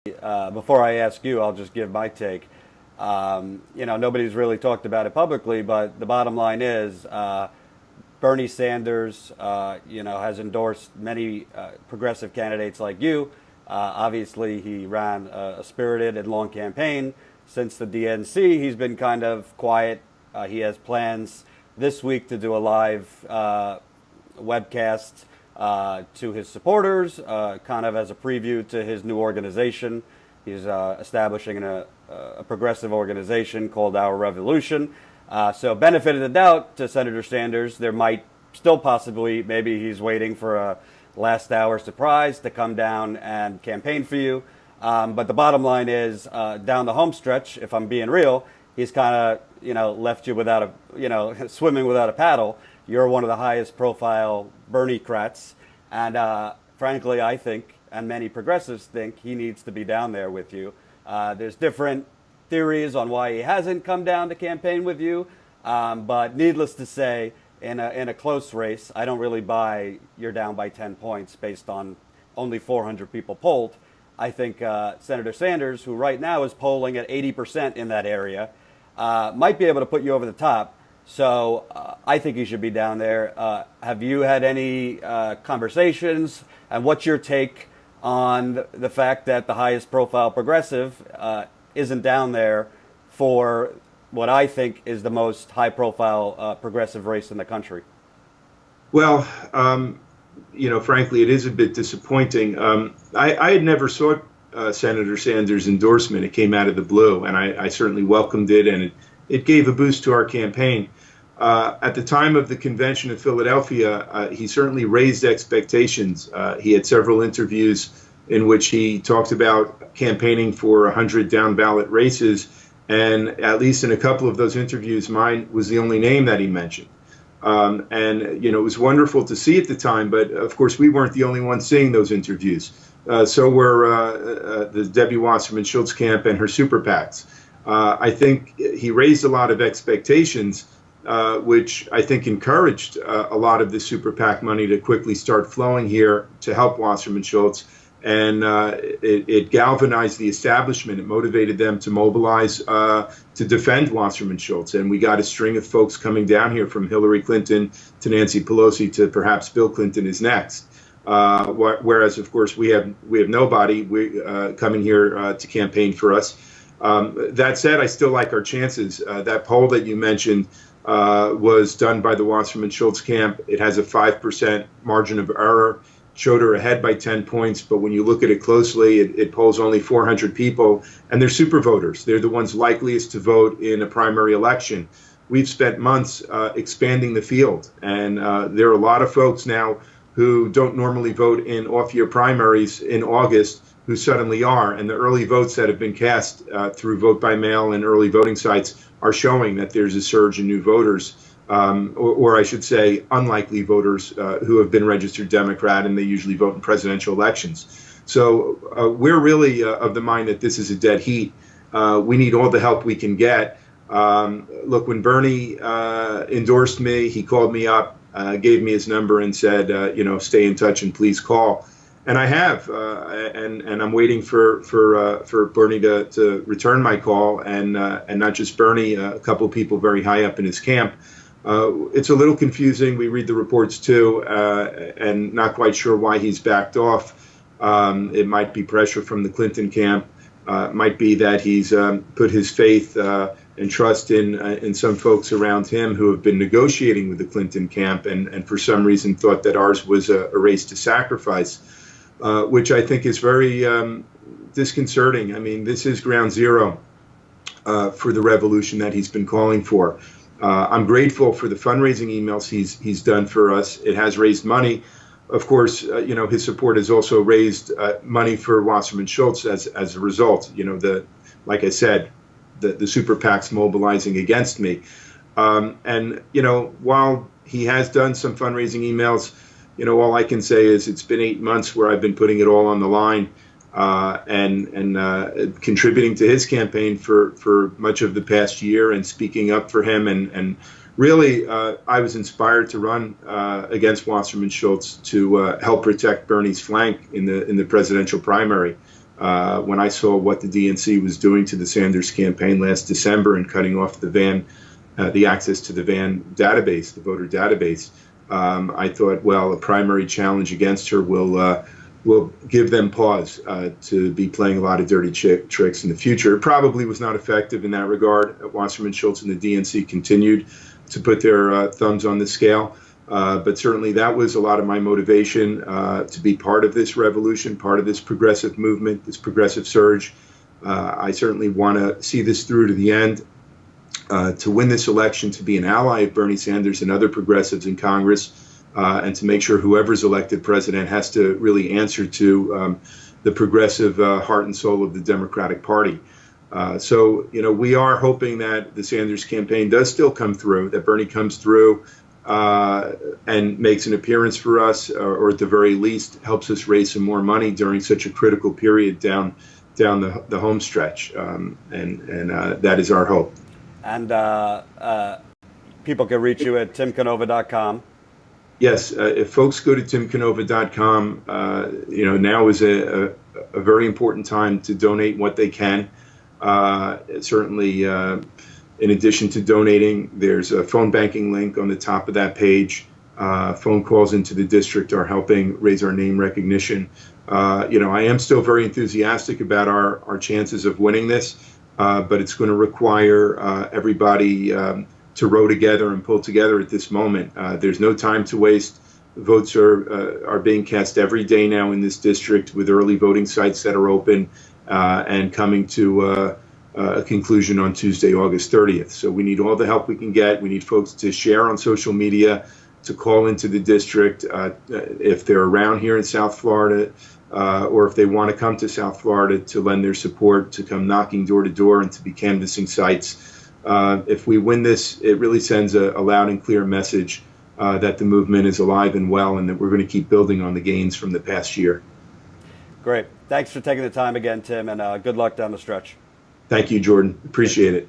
Before I ask you, I'll just give my take. Nobody's really talked about it publicly, but the bottom line is Bernie Sanders, has endorsed many progressive candidates like you. Obviously, he ran a spirited and long campaign. Since the DNC, he's been kind of quiet. He has plans this week to do a live webcast to his supporters, kind of as a preview to his new organization. He's establishing a progressive organization called Our Revolution. So benefit of the doubt to Senator Sanders. There might still possibly, maybe he's waiting for a last hour surprise to come down and campaign for you. But the bottom line is, down the home stretch, if I'm being real, he's kind of, left you without swimming without a paddle. You're one of the highest profile Bernie-crats. And frankly, I think, and many progressives think, he needs to be down there with you. There's different theories on why he hasn't come down to campaign with you. But needless to say, in a close race, I don't really buy you're down by 10 points based on only 400 people polled. I think Senator Sanders, who right now is polling at 80% in that area, might be able to put you over the top. So I think you should be down there. Have you had any conversations? And what's your take on the fact that the highest profile progressive isn't down there for what I think is the most high profile progressive race in the country? Well, frankly, it is a bit disappointing. I had never sought Senator Sanders' endorsement. It came out of the blue, and I certainly welcomed it, and it gave a boost to our campaign. At the time of the convention in Philadelphia, he certainly raised expectations. He had several interviews in which he talked about campaigning for 100 down ballot races. And at least in a couple of those interviews, mine was the only name that he mentioned. It was wonderful to see at the time. But of course, we weren't the only ones seeing those interviews. So were the Debbie Wasserman Schultz camp and her super PACs. I think he raised a lot of expectations, which I think encouraged a lot of the super PAC money to quickly start flowing here to help Wasserman Schultz. And it galvanized the establishment. It motivated them to mobilize to defend Wasserman Schultz. And we got a string of folks coming down here, from Hillary Clinton to Nancy Pelosi to perhaps Bill Clinton is next. Whereas, of course, we have nobody coming here to campaign for us. That said, I still like our chances. That poll that you mentioned was done by the Wasserman Schultz camp. It has a 5% margin of error. Showed her ahead by 10 points, but when you look at it closely, it polls only 400 people, and they're super voters. They're the ones likeliest to vote in a primary election. We've spent months expanding the field, and there are a lot of folks now who don't normally vote in off-year primaries in August who suddenly are, and the early votes that have been cast through vote by mail and early voting sites are showing that there's a surge in new voters. Or I should say, unlikely voters who have been registered Democrat, and they usually vote in presidential elections. So we're really of the mind that this is a dead heat. We need all the help we can get. Look, when Bernie endorsed me, he called me up, gave me his number, and said, stay in touch and please call. And I have, and I'm waiting for Bernie to return my call, and not just Bernie, a couple of people very high up in his camp. It's a little confusing. We read the reports too, and not quite sure why he's backed off. It might be pressure from the Clinton camp. It might be that he's put his faith and trust in some folks around him who have been negotiating with the Clinton camp, and for some reason thought that ours was a race to sacrifice, which I think is very disconcerting. I mean, this is ground zero for the revolution that he's been calling for. I'm grateful for the fundraising emails he's done for us. It has raised money. Of course, his support has also raised money for Wasserman Schultz as a result. Like I said, the super PACs mobilizing against me. While he has done some fundraising emails, all I can say is it's been 8 months where I've been putting it all on the line. And contributing to his campaign for much of the past year, and speaking up for him. And really, I was inspired to run against Wasserman Schultz to help protect Bernie's flank in the presidential primary. When I saw what the DNC was doing to the Sanders campaign last December and cutting off the access to the VAN database, the voter database, I thought, well, a primary challenge against her will give them pause to be playing a lot of dirty tricks in the future. It probably was not effective in that regard. Wasserman Schultz and the DNC continued to put their thumbs on the scale. But certainly that was a lot of my motivation to be part of this revolution, part of this progressive movement, this progressive surge. I certainly want to see this through to the end, to win this election, to be an ally of Bernie Sanders and other progressives in Congress, and to make sure whoever's elected president has to really answer to the progressive heart and soul of the Democratic Party. So, we are hoping that the Sanders campaign does still come through, that Bernie comes through and makes an appearance for us, or at the very least helps us raise some more money during such a critical period down the home stretch. And that is our hope. And people can reach you at timcanova.com. Yes, if folks go to timcanova.com, now is a very important time to donate what they can. Certainly, in addition to donating, there's a phone banking link on the top of that page. Phone calls into the district are helping raise our name recognition. I am still very enthusiastic about our chances of winning this, but it's going to require everybody to row together and pull together at this moment. There's no time to waste. Votes are being cast every day now in this district, with early voting sites that are open and coming to a conclusion on Tuesday, August 30th. So we need all the help we can get. We need folks to share on social media, to call into the district if they're around here in South Florida, or if they want to come to South Florida, to lend their support, to come knocking door to door and to be canvassing sites. If we win this, it really sends a loud and clear message that the movement is alive and well, and that we're going to keep building on the gains from the past year. Great. Thanks for taking the time again, Tim, and good luck down the stretch. Thank you, Jordan. Appreciate it.